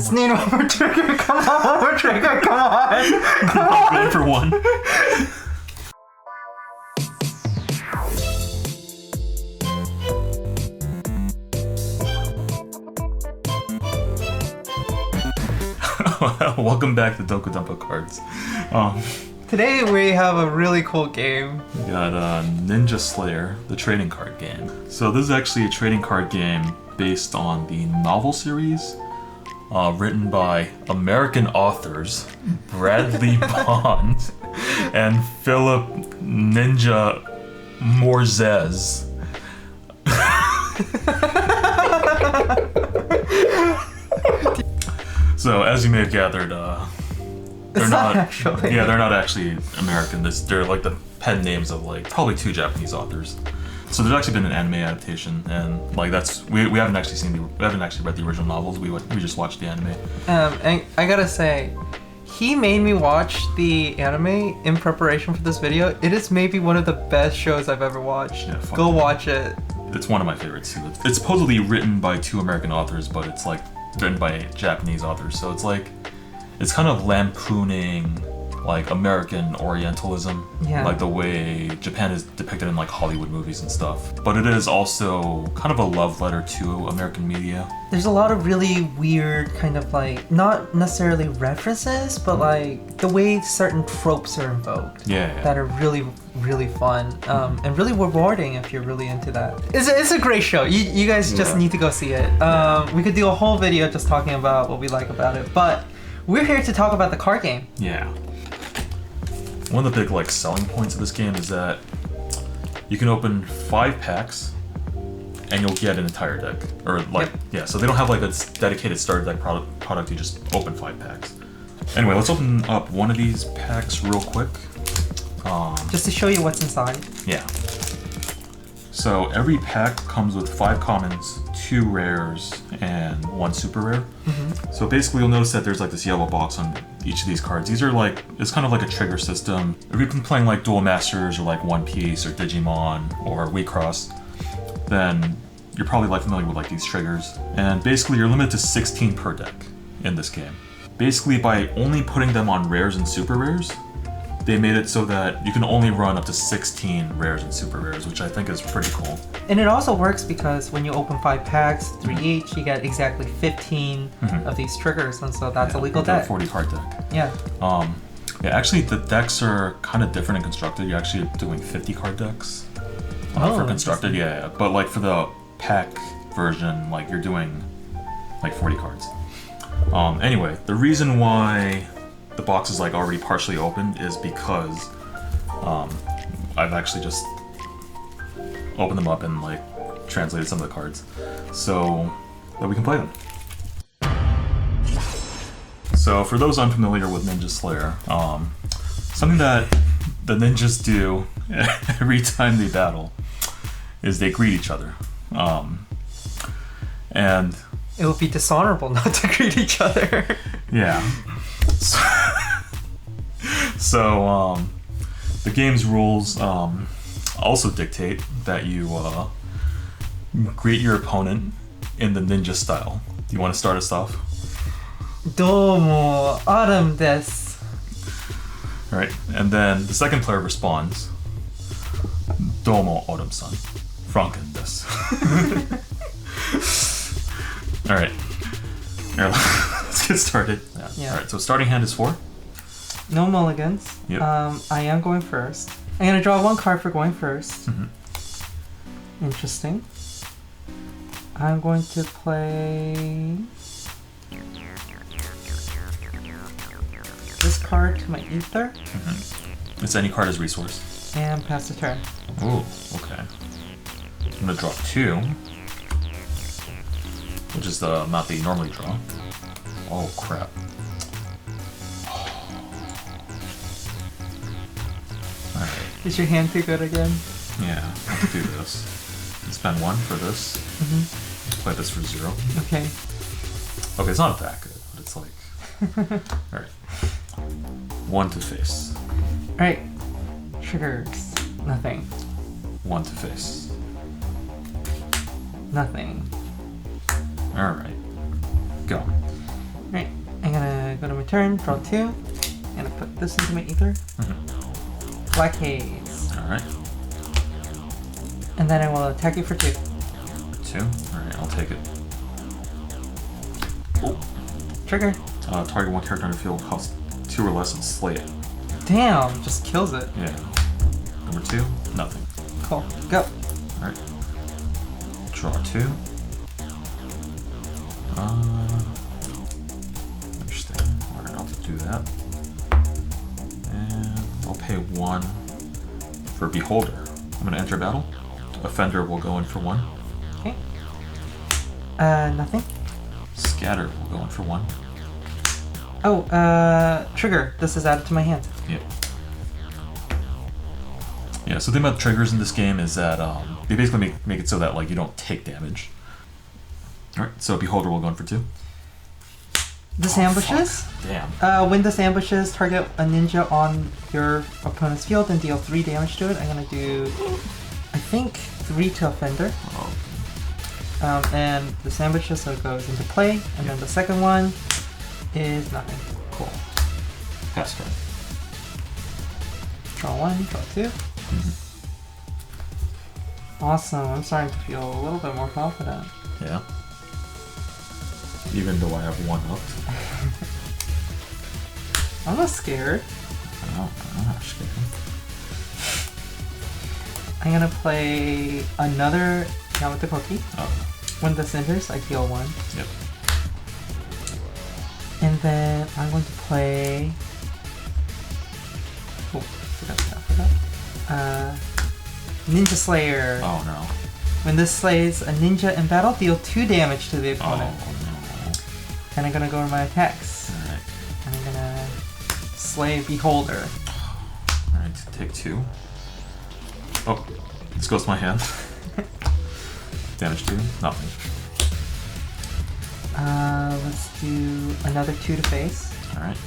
Just need one more trigger. Come on, one more trigger. Come on. Come on. Going for one. Welcome back to Doku Dumpa Cards. Today we have a really cool game. We got Ninja Slayer, the trading card game. So this is actually a trading card game based on the novel series written by American authors Bradley Bond and Philip Ninja Morzez. So as you may have gathered, they're not actually. Yeah, they're not actually American. They're like the pen names of like probably two Japanese authors. So there's actually been an anime adaptation, and like we haven't actually read the original novels. We just watched the anime. And I gotta say, he made me watch the anime in preparation for this video. It is maybe one of the best shows I've ever watched. Yeah, go watch it. It's one of my favorites too. It's supposedly written by two American authors, but it's like written by Japanese authors. So it's like it's kind of lampooning like American Orientalism, like the way Japan is depicted in like Hollywood movies and stuff. But it is also kind of a love letter to American media. There's a lot of really weird kind of like, not necessarily references, but like the way certain tropes are invoked. That are really, really fun and really rewarding if you're really into that. It's a great show. You guys just need to go see it. We could do a whole video just talking about what we like about it, but we're here to talk about the card game. Yeah. One of the big like selling points of this game is that you can open 5 packs and you'll get an entire deck. Or like, so they don't have like a dedicated starter deck product, you just open 5 packs. Anyway, let's open up one of these packs real quick. Just to show you what's inside. Yeah. So every pack comes with 5 commons, 2 rares, and 1 super rare. So basically you'll notice that there's like this yellow box on each of these cards. These are like, it's kind of like a trigger system. If you've been playing like Duel Masters or like One Piece or Digimon or WeCross, then you're probably like familiar with like these triggers. And basically you're limited to 16 per deck in this game. Basically by only putting them on rares and super rares, they made it so that you can only run up to 16 rares and super rares, which I think is pretty cool. And it also works because when you open 5 packs, 3 each, you get exactly 15 of these triggers, and so that's a legal deck. 40 card deck. Yeah. Actually the decks are kind of different and constructed. You're actually doing 50 card decks for constructed. But like for the pack version, like you're doing like 40 cards. Anyway, the reason why the box is like already partially opened is because I've actually just opened them up and like translated some of the cards so that we can play them. So for those unfamiliar with Ninja Slayer, something that the ninjas do every time they battle is they greet each other. And it would be dishonorable not to greet each other. Yeah. So the game's rules also dictate that you greet your opponent in the ninja style. Do you want to start us off? Domo Autumn desu. Alright, and then the second player responds, Domo Autumn-san, Franken desu. Alright, let's get started. Alright, so starting hand is 4. No mulligans. Yep. I am going first. I'm gonna draw 1 card for going first. Interesting. I'm going to play this card to my ether. It's any card as resource. And pass the turn. Ooh, okay. I'm gonna draw 2, which is the amount that you normally draw. Oh crap. Alright. Is your hand too good again? Yeah, let's do this. Spend 1 for this. Play this for 0. Okay. Okay, it's not that good, but it's like... Alright. 1 to face. Alright. Triggers. Nothing. 1 to face. Nothing. Alright. Go. Right, I'm gonna go to my turn, draw 2. I'm gonna put this into my ether. Black Haze. Alright. And then I will attack you for 2. 2? Alright, I'll take it. Oh. Trigger. Target one character on the field costs 2 or less and slay it. Damn, just kills it. Yeah. Number 2, nothing. Cool, go. Alright. Draw 2. Interesting. Alright, I'll do that. And I'll pay 1 for Beholder. I'm gonna enter battle. Offender will go in for 1. Okay. Nothing. Scatter will go in for 1. Oh, trigger. This is added to my hand. Yep. Yeah, so the thing about triggers in this game is that they basically make it so that like you don't take damage. Alright, so Beholder will go in for 2. This ambushes. Fuck. Damn. When this ambushes, target a ninja on your opponent's field and deal 3 damage to it. I'm gonna do, I think, 3 to Offender. Oh. And this ambushes, so it goes into play. And then the second one is nothing. Cool. Pass turn. Draw 1, draw 2. Awesome, I'm starting to feel a little bit more confident. Yeah. Even though I have 1 up. I'm not scared. Oh, I'm not scared. I'm gonna play another Yamato Koki. Oh. When this enters, I deal 1. Yep. And then I'm going to play... Oh, forgot. Ninja Slayer. Oh no. When this slays a ninja in battle, deal 2 damage to the opponent. Oh no. And I'm gonna go to my attacks. Alright. And I'm gonna slay Beholder. Alright, take 2. Oh, this goes to my hand. Damage 2, nothing. Let's do another 2 to face. Alright.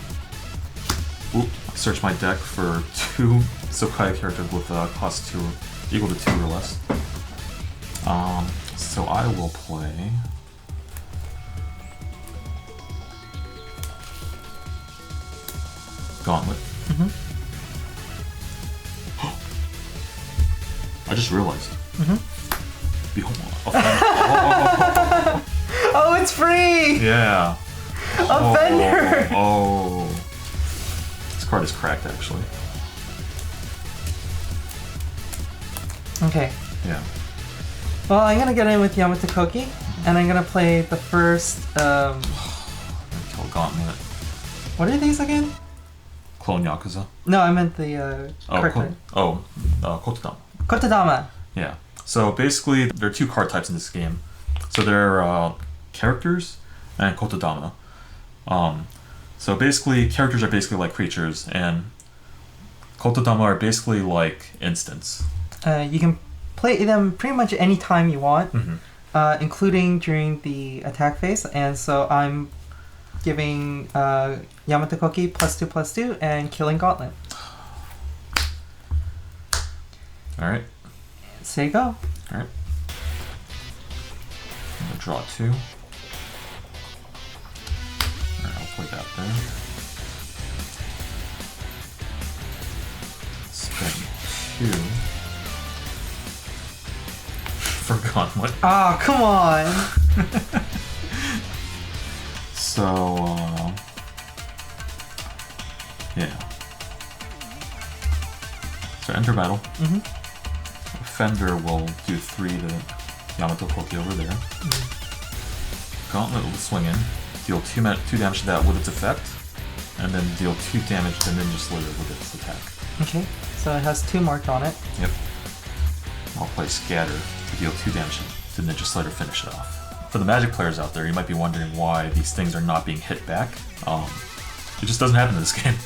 Oop, search my deck for 2 Sokai characters with cost 2 equal to 2 or less. So I will play Gauntlet. I just realized. Behold. Oh, it's free! Yeah. Offender! Oh. This card is cracked, actually. Okay. Yeah. Well, I'm gonna get in with Yamato Koki, and I'm gonna play the first, Kill Gauntlet. what are these again? Clone Yakuza. No, I meant the, Kotodama. Kotodama. Yeah. So basically, there are 2 card types in this game. So there are characters and Kotodama. So basically, characters are basically like creatures, and Kotodama are basically like instants. You can play them pretty much any time you want, including during the attack phase. And so I'm giving Yamato Koki +2/+2 and killing Gauntlet. Alright. Say go. Alright. I'm gonna draw 2. Alright, I'll play that there. Spend 2 for Gauntlet. Ah, come on! So, yeah. So enter battle. Offender will do 3 to Yamato Koki over there. Gauntlet will swing in, deal 2 damage to that with its effect, and then deal 2 damage to Ninja Slayer with its attack. Okay, so it has 2 marked on it. Yep. I'll play Scatter to deal 2 damage to Ninja Slayer to finish it off. For the Magic players out there, you might be wondering why these things are not being hit back. It just doesn't happen in this game.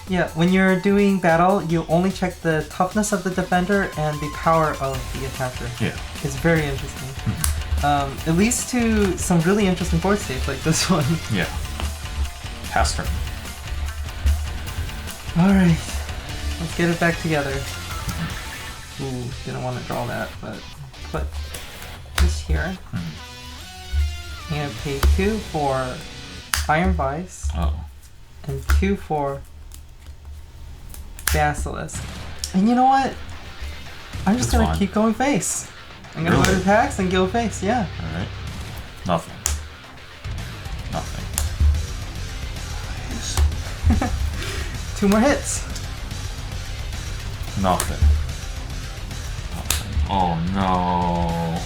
Yeah, when you're doing battle, you only check the toughness of the defender and the power of the attacker. Yeah. It's very interesting. It leads to some really interesting board states like this one. Yeah. Pass turn. Alright, let's get it back together. Ooh, didn't want to draw that, but put this here. I'm gonna pay 2 for Iron Vice. Oh. And 2 for Basilisk. And you know what? I'm just gonna keep going face. I'm gonna go to attacks and go face, yeah. Alright. Nothing. Nothing. 2 more hits. Nothing. Oh no.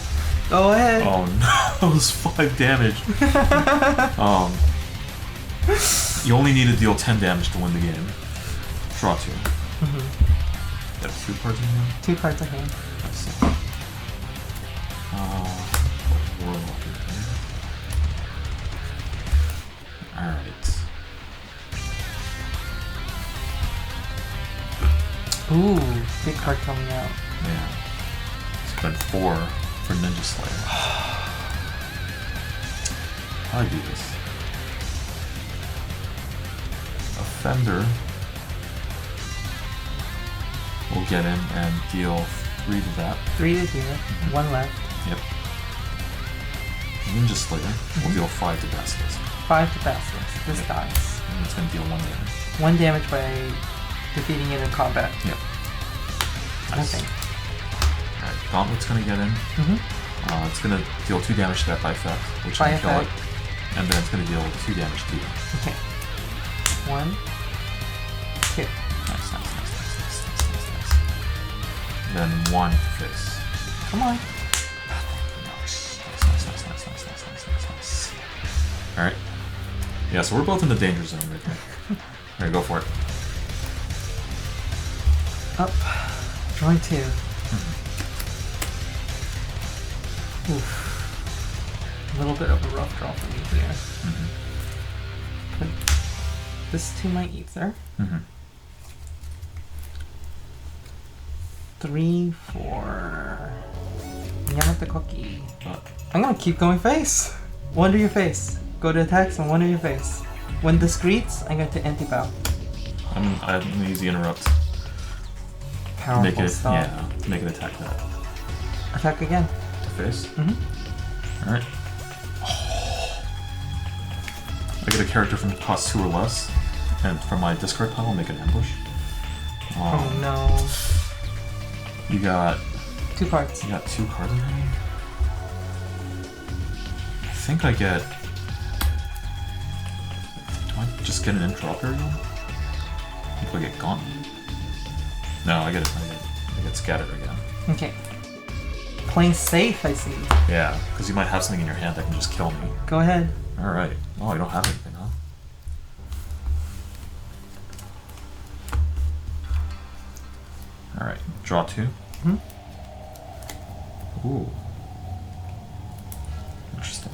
Go ahead. Oh no, that was 5 damage. You only need to deal 10 damage to win the game. Draw 2. You have 2 cards in hand? 2 cards in hand. Let's see. Alright. Ooh, big card coming out. Yeah. Spend 4 for Ninja Slayer. How do I do this? Offender will get in and deal 3 to that. 3 to here, 1 left. Yep. Ninja Slayer will deal 5 to Basilisk. 5 to Basilisk. This dies. And it's going to deal 1 damage. 1 damage by defeating it in combat. Yep. Nice. Okay. Alright, Gauntlet's going to get in. It's going to deal 2 damage to that by effect, which by can kill it. effect. And then it's going to deal 2 damage to you. Okay. 1, 2. Nice. Then 1 face. Come on. Nice. Alright. Yeah, so we're both in the danger zone right there. Alright, go for it. Up. Drawing 2. Oof. A little bit of a rough draw for me here. Put this to my ether. 3, 4. Yamata Cookie. I'm gonna keep going face. 1 to your face. Go to attacks and 1 to your face. When discreets, I'm going to anti-bow. I'm an easy interrupt. Powerful make it, stuff. Yeah, make it attack that. Attack again. To face? Alright. I get a character from cost 2 or less, and from my discard pile, I'll make an ambush. Oh no. You got 2 cards. You got 2 cards in hand? I think I get... Do I just get an Entropy? I think I get Gauntlet. No, I get Scatter again. Okay. Playing safe, I see. Yeah, because you might have something in your hand that can just kill me. Go ahead. Alright. Oh, you don't have anything, huh? Alright, draw 2. Ooh. Interesting.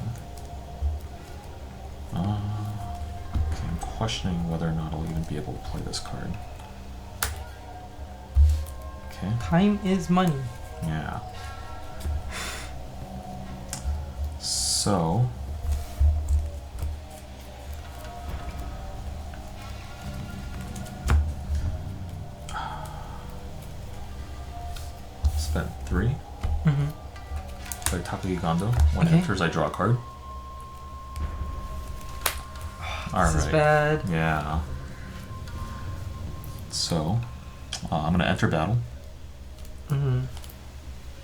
Okay, I'm questioning whether or not I'll even be able to play this card. Okay. Time is money. Yeah. So... Spent 3. Play Takagi Gondo. When it enters, I draw a card. Alright. This is bad. Yeah. So, I'm gonna enter battle.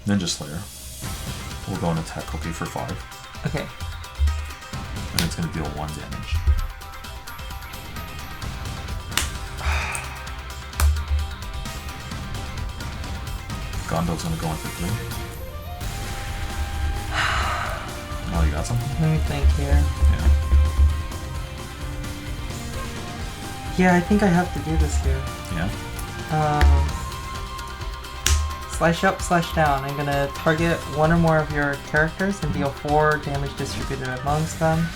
Ninja Slayer. We'll go and attack Cookie for 5. Okay. And it's gonna deal 1 damage. Gondo's gonna go in for 3. Oh, you got something? Let me think here. Yeah. Yeah, I think I have to do this here. Yeah? Slash up, slash down. I'm gonna target 1 or more of your characters and deal 4 damage distributed amongst them.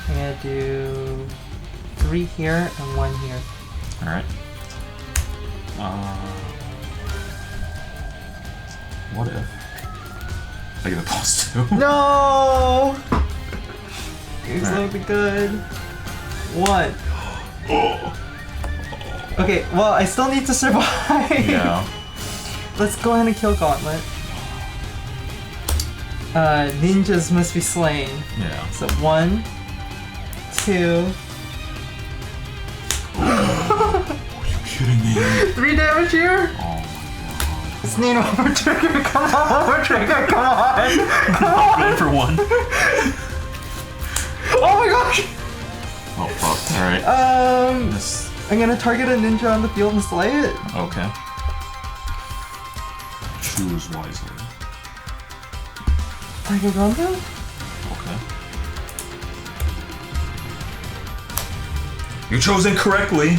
I'm gonna do 3 here and 1 here. Alright. What if I get a +2? No! Here's something good. 1. Okay, well, I still need to survive. Yeah. Let's go ahead and kill Gauntlet. Ninjas must be slain. Yeah. So 1, 2. Are you kidding me? 3 damage here? Oh my god. Just need one more trigger. Come on, one more trigger. Come on. Come on. Going for 1. Oh my gosh. Oh fuck. Alright. I'm gonna target a ninja on the field and slay it. Okay. Choose wisely. Tiger Rumble? Okay. You chose incorrectly!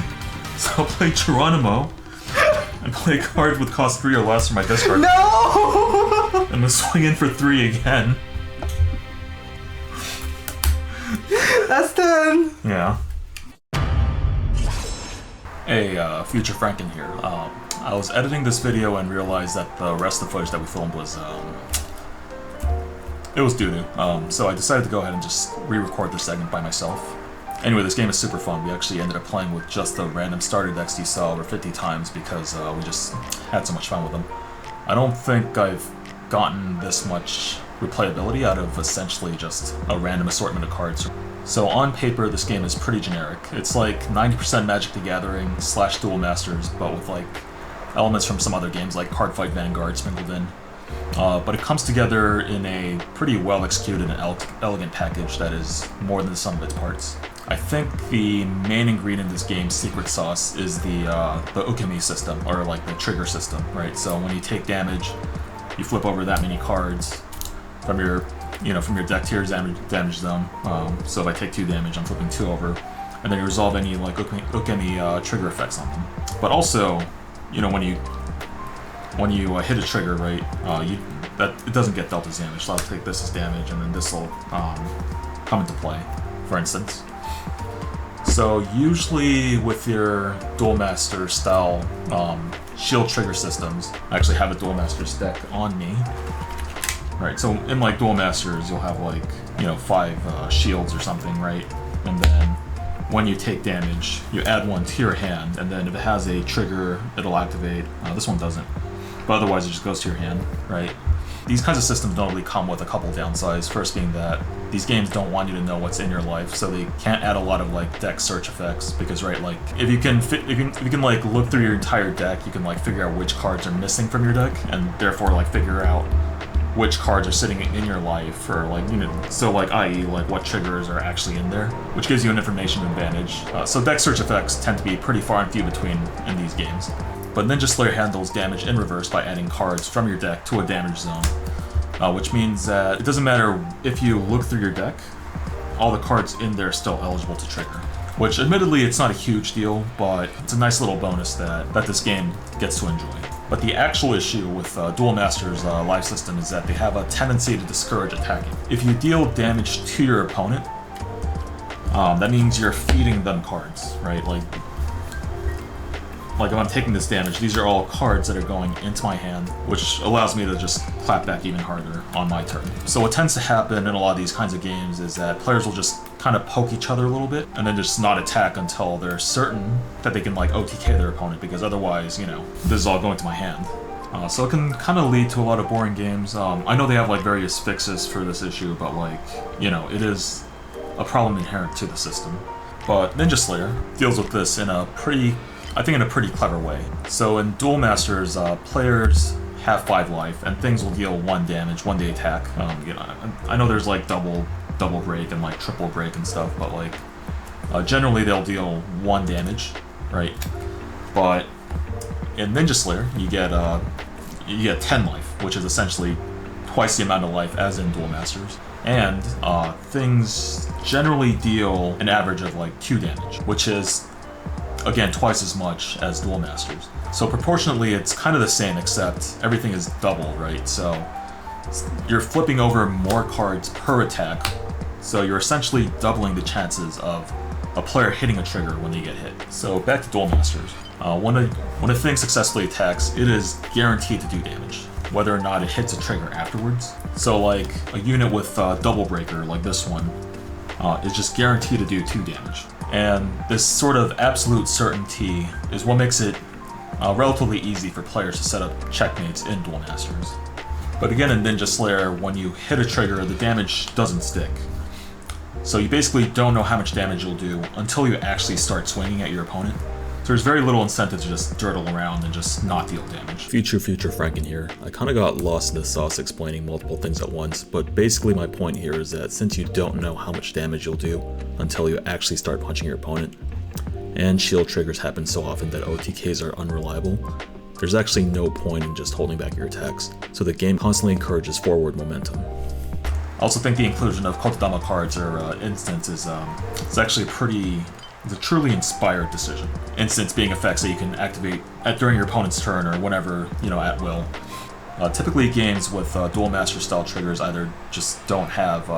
So I'll play Geronimo and play a card with cost 3 or less for my discard. No! I'm gonna swing in for 3 again. That's 10! Yeah. Hey, Future Franken here. I was editing this video and realized that the rest of the footage that we filmed was, it was doo-doo. So I decided to go ahead and just re-record this segment by myself. Anyway, this game is super fun. We actually ended up playing with just the random starter decks you saw over 50 times because we just had so much fun with them. I don't think I've gotten this much replayability out of essentially just a random assortment of cards. So on paper, this game is pretty generic. It's like 90% Magic the Gathering / Duel Masters, but with like elements from some other games like Cardfight Vanguard sprinkled in. But it comes together in a pretty well-executed and elegant package that is more than the sum of its parts. I think the main ingredient in this game's secret sauce is the Ukemi system, or like the trigger system, right? So when you take damage, you flip over that many cards from your deck tier's damage zone. So if I take 2 damage, I'm flipping 2 over, and then you resolve any like Ukemi trigger effects on them. But also, when you hit a trigger, right, it doesn't get dealt as damage. So I'll take this as damage, and then this will come into play, for instance. So usually with your Duel Master style shield trigger systems, I actually have a Duel Master's deck on me. Right, so in like Duel Masters, you'll have like, 5 shields or something, right? And then when you take damage, you add 1 to your hand, and then if it has a trigger, it'll activate. This one doesn't, but otherwise it just goes to your hand, right? These kinds of systems normally come with a couple downsides. First being that these games don't want you to know what's in your life, so they can't add a lot of like deck search effects, because right, like if you can like look through your entire deck, you can like figure out which cards are missing from your deck, and therefore like figure out which cards are sitting in your life, or like, so like i.e. like what triggers are actually in there, which gives you an information advantage. So deck search effects tend to be pretty far and few between in these games. But Ninja Slayer handles damage in reverse by adding cards from your deck to a damage zone, which means that it doesn't matter if you look through your deck, all the cards in there are still eligible to trigger. Which admittedly it's not a huge deal, but it's a nice little bonus that this game gets to enjoy. But the actual issue with Duel Masters' life system is that they have a tendency to discourage attacking. If you deal damage to your opponent, that means you're feeding them cards, right? Like if I'm taking this damage, these are all cards that are going into my hand, which allows me to just clap back even harder on my turn. So what tends to happen in a lot of these kinds of games is that players will just kind of poke each other a little bit, and then just not attack until they're certain that they can like OTK their opponent, because otherwise, this is all going to my hand. So it can kind of lead to a lot of boring games. I know they have like various fixes for this issue, but like, it is a problem inherent to the system. But Ninja Slayer deals with this in a pretty clever way. So in Duel Masters, players have 5 life, and things will deal 1 damage, 1 day attack. I know there's like double break and like triple break and stuff, but like generally they'll deal 1 damage, right? But in Ninja Slayer, you get 10 life, which is essentially twice the amount of life as in Duel Masters. And things generally deal an average of like 2 damage, which is again twice as much as Duel Masters. So proportionately it's kind of the same, except everything is double, right? So you're flipping over more cards per attack, so you're essentially doubling the chances of a player hitting a trigger when they get hit. So back to Duel Masters. When a thing successfully attacks, it is guaranteed to do damage, whether or not it hits a trigger afterwards. So like a unit with double breaker like this one is just guaranteed to do 2 damage. And this sort of absolute certainty is what makes it relatively easy for players to set up checkmates in Duel Masters. But again, in Ninja Slayer, when you hit a trigger, the damage doesn't stick. So you basically don't know how much damage you'll do until you actually start swinging at your opponent. So there's very little incentive to just dirtle around and just not deal damage. Future Franken here. I kinda got lost in the sauce explaining multiple things at once, but basically my point here is that since you don't know how much damage you'll do until you actually start punching your opponent, and shield triggers happen so often that OTKs are unreliable, there's actually no point in just holding back your attacks, so the game constantly encourages forward momentum. I also think the inclusion of Kotodama cards or instances is actually it's a truly inspired decision. Instance being effects that you can activate during your opponent's turn or whenever, at will. Typically games with Duel Master style triggers either just don't have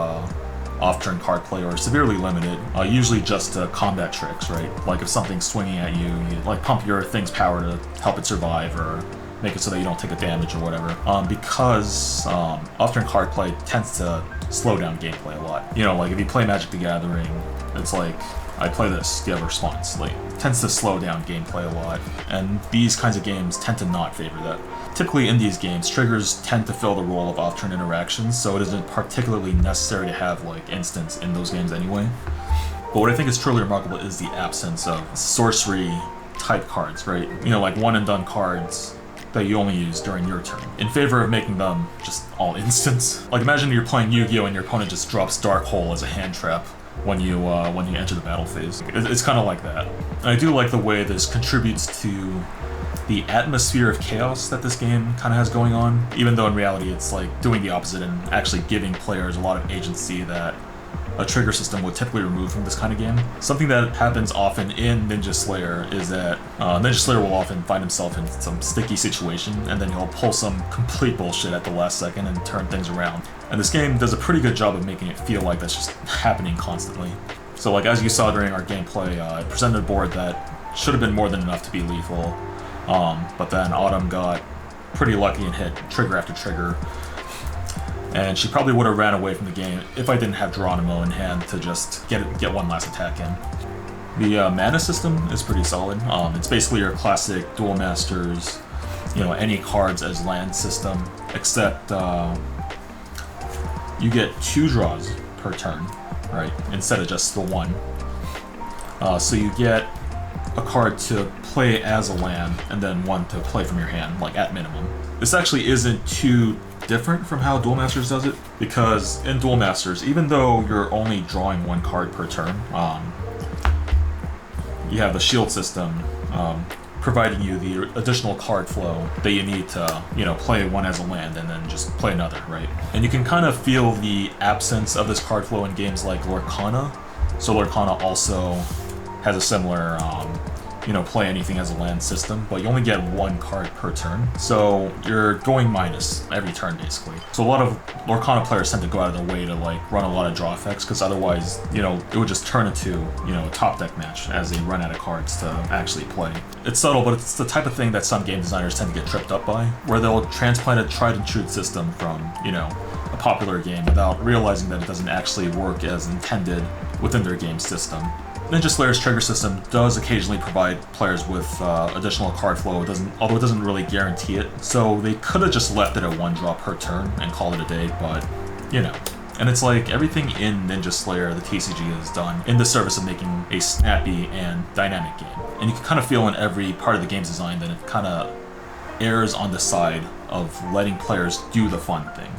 off-turn card play or severely limited, usually just combat tricks, right? Like if something's swinging at you, you like pump your thing's power to help it survive or make it so that you don't take a damage or whatever. Because off-turn card play tends to slow down gameplay a lot. Like if you play Magic the Gathering, it's like, I play this, do you have a response? Like, it tends to slow down gameplay a lot, and these kinds of games tend to not favor that. Typically in these games, triggers tend to fill the role of off-turn interactions, so it isn't particularly necessary to have like instants in those games anyway. But what I think is truly remarkable is the absence of sorcery type cards, right? Like one and done cards that you only use during your turn, in favor of making them just all instants. Like imagine you're playing Yu-Gi-Oh! And your opponent just drops Dark Hole as a hand trap when you enter the battle phase. It's kind of like that. And I do like the way this contributes to the atmosphere of chaos that this game kind of has going on, even though in reality it's like doing the opposite and actually giving players a lot of agency that a trigger system would typically remove from this kind of game. Something that happens often in Ninja Slayer is that Ninja Slayer will often find himself in some sticky situation, and then he'll pull some complete bullshit at the last second and turn things around. And this game does a pretty good job of making it feel like that's just happening constantly. So like as you saw during our gameplay, it presented a board that should have been more than enough to be lethal, but then Autumn got pretty lucky and hit trigger after trigger. And she probably would have ran away from the game if I didn't have Geronimo in hand to just get one last attack in. The mana system is pretty solid. It's basically your classic Duel Masters, any cards as land system, except you get 2 draws per turn, right? Instead of just the 1. So you get a card to play as a land and then 1 to play from your hand, like at minimum. This actually isn't too different from how Duel Masters does it, because in Duel Masters, even though you're only drawing 1 card per turn, you have the shield system providing you the additional card flow that you need to, play 1 as a land and then just play another, right? And you can kind of feel the absence of this card flow in games like Lorcana. So Lorcana also has a similar play anything as a land system, but you only get 1 card per turn, so you're going minus every turn basically. So a lot of Lorcana players tend to go out of their way to like run a lot of draw effects, because otherwise, it would just turn into, a top deck match as they run out of cards to actually play. It's subtle, but it's the type of thing that some game designers tend to get tripped up by, where they'll transplant a tried and true system from, a popular game without realizing that it doesn't actually work as intended within their game system. Ninja Slayer's trigger system does occasionally provide players with additional card flow, although it doesn't really guarantee it. So they could have just left it at 1 draw per turn and called it a day, but, And it's like everything in Ninja Slayer, the TCG, is done in the service of making a snappy and dynamic game. And you can kind of feel in every part of the game's design that it kind of errs on the side of letting players do the fun thing.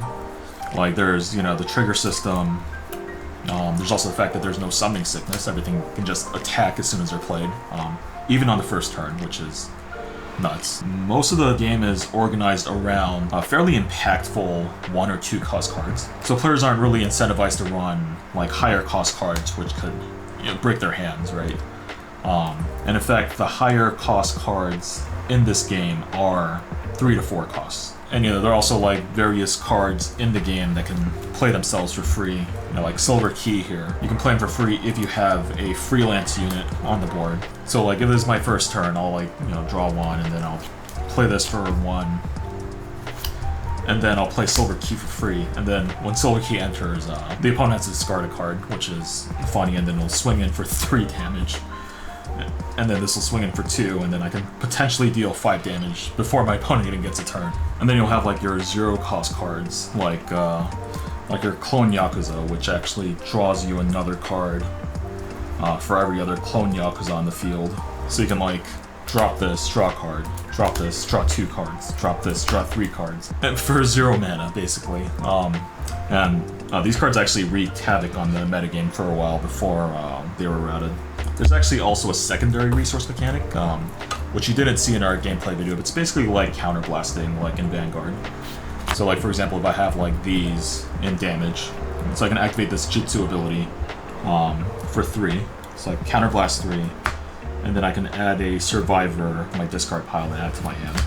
Like there's, the trigger system. There's also the fact that there's no summoning sickness. Everything can just attack as soon as they're played, even on the first turn, which is nuts. Most of the game is organized around fairly impactful 1 or 2 cost cards. So players aren't really incentivized to run like higher cost cards, which could break their hands, right? And in fact, the higher cost cards in this game are 3 to 4 costs. And there are also like various cards in the game that can play themselves for free. Like Silver Key here. You can play them for free if you have a freelance unit on the board. So like if this is my first turn, I'll draw 1 and then I'll play this for 1. And then I'll play Silver Key for free. And then when Silver Key enters, the opponent has to discard a card, which is funny, and then it'll swing in for 3 damage. And then this will swing in for 2, and then I can potentially deal 5 damage before my opponent even gets a turn. And then you'll have like your 0 cost cards, like like your clone Yakuza, which actually draws you another card for every other clone Yakuza on the field. So you can like drop this, draw a card, drop this, draw 2 cards, drop this, draw 3 cards, and for 0 mana basically. These cards actually wreaked havoc on the metagame for a while before they were routed. There's actually also a secondary resource mechanic, which you didn't see in our gameplay video, but it's basically like counterblasting like in Vanguard. So like for example, if I have like these in damage, so I can activate this Jitsu ability for 3, so I counterblast 3, and then I can add a Survivor, my discard pile, to add to my hand.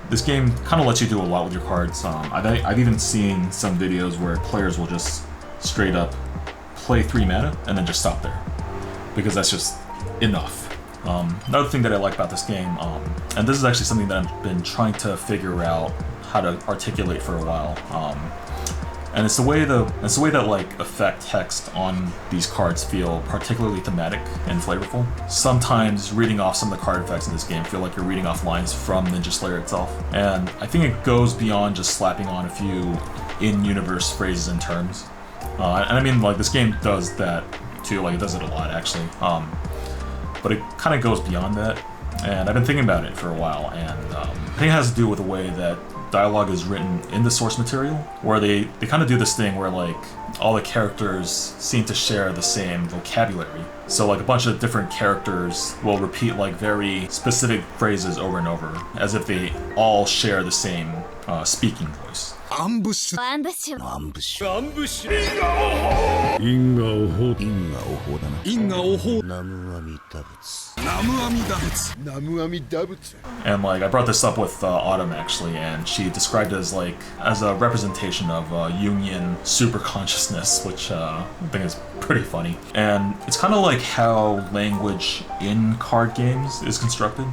This game kind of lets you do a lot with your cards. I've even seen some videos where players will just straight up play 3 mana and then just stop there, because that's just enough. Another thing that I like about this game, and this is actually something that I've been trying to figure out how to articulate for a while, and it's the way that like effect text on these cards feel particularly thematic and flavorful. Sometimes reading off some of the card effects in this game feel like you're reading off lines from Ninja Slayer itself, and I think it goes beyond just slapping on a few in-universe phrases and terms. And I mean, like, this game does that too, like it does it a lot actually, but it kind of goes beyond that, and I've been thinking about it for a while, and I think it has to do with the way that dialogue is written in the source material, where they kind of do this thing where like all the characters seem to share the same vocabulary. So like a bunch of different characters will repeat like very specific phrases over and over, as if they all share the same speaking voice. Ambush. Ambush. Ambush. Ambush. Inga oho. Inga oho da na. Inga oho. Namu amidabutsu. Namu amidabutsu. Namu amidabutsu. And like I brought this up with Autumn actually, and she described it as a representation of Jungian super consciousness, which I think is pretty funny. And it's kind of like how language in card games is constructed.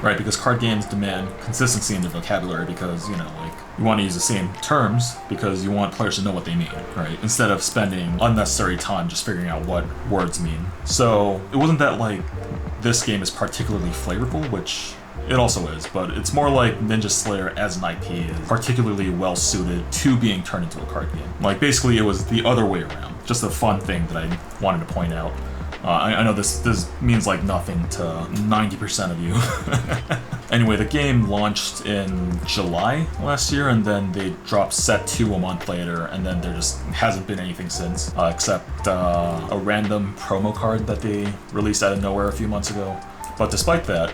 Right, because card games demand consistency in their vocabulary because, you know, like, you want to use the same terms because you want players to know what they mean, right? Instead of spending unnecessary time just figuring out what words mean. So, it wasn't that, like, this game is particularly flavorful, which it also is, but it's more like Ninja Slayer as an IP is particularly well-suited to being turned into a card game. Like, basically, it was the other way around. Just a fun thing that I wanted to point out. I know this means like nothing to 90% of you. Anyway, the game launched in July last year, and then they dropped Set 2 a month later, and then there just hasn't been anything since, except a random promo card that they released out of nowhere a few months ago. But despite that,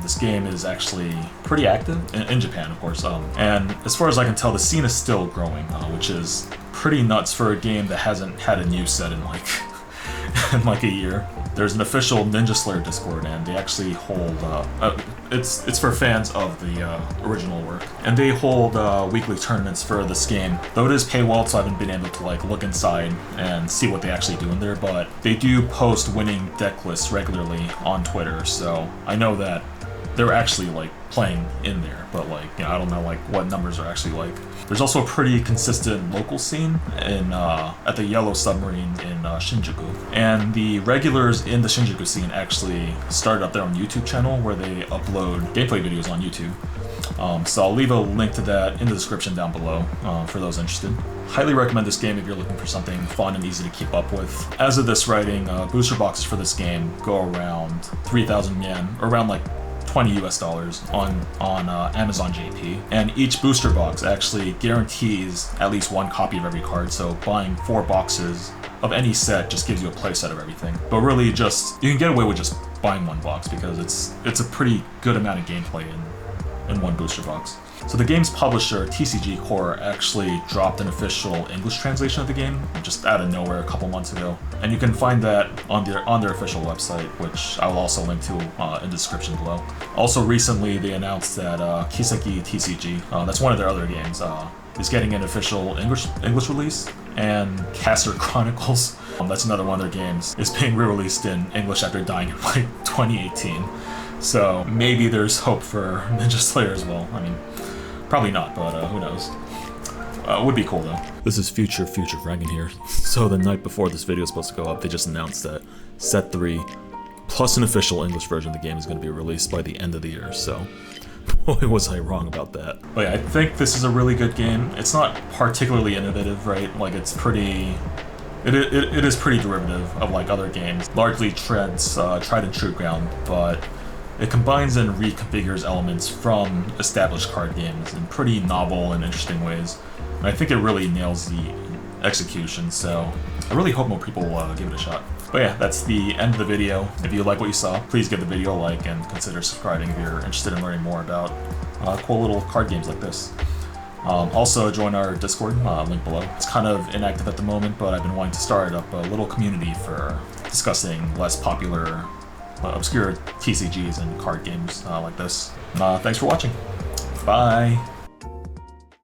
this game is actually pretty active, in Japan of course, and as far as I can tell, the scene is still growing, which is pretty nuts for a game that hasn't had a new set in like a year. There's an official Ninja Slayer Discord, and they actually hold it's for fans of the original work, and they hold weekly tournaments for this game. Though it is paywalled, so I haven't been able to like look inside and see what they actually do in there, but they do post winning deck lists regularly on Twitter, so I know that they're actually like playing in there, but like, you know, I don't know like what numbers are actually like. There's also a pretty consistent local scene in at the Yellow Submarine in Shinjuku, and the regulars in the Shinjuku scene actually started up their own YouTube channel where they upload gameplay videos on YouTube. So I'll leave a link to that in the description down below for those interested. Highly recommend this game if you're looking for something fun and easy to keep up with. As of this writing, booster boxes for this game go around 3,000 yen, or around like $20 US on Amazon JP, and each booster box actually guarantees at least one copy of every card, so buying 4 boxes of any set just gives you a play set of everything. But really, just you can get away with just buying 1 box because it's a pretty good amount of gameplay in 1 booster box. So the game's publisher, TCG Core, actually dropped an official English translation of the game just out of nowhere a couple months ago, and you can find that on their official website, which I will also link to in the description below. Also recently, they announced that Kiseki TCG, that's one of their other games, is getting an official English release, and Caster Chronicles, that's another one of their games, is being re-released in English after dying in like 2018. So maybe there's hope for Ninja Slayer as well. I mean, probably not, but who knows. Would be cool though. This is future Franken here. So the night before this video is supposed to go up, they just announced that Set 3 plus an official English version of the game is going to be released by the end of the year. So Boy, was I wrong about that. But yeah, I think this is a really good game. It's not particularly innovative, right? Like, it's pretty... It is pretty derivative of like other games. Largely treads tried and true ground, but it combines and reconfigures elements from established card games in pretty novel and interesting ways. And I think it really nails the execution, so I really hope more people give it a shot. But yeah, that's the end of the video. If you like what you saw, please give the video a like and consider subscribing if you're interested in learning more about cool little card games like this. Also, join our Discord, link below. It's kind of inactive at the moment, but I've been wanting to start up a little community for discussing less popular, obscure TCGs and card games like this. Thanks for watching. Bye!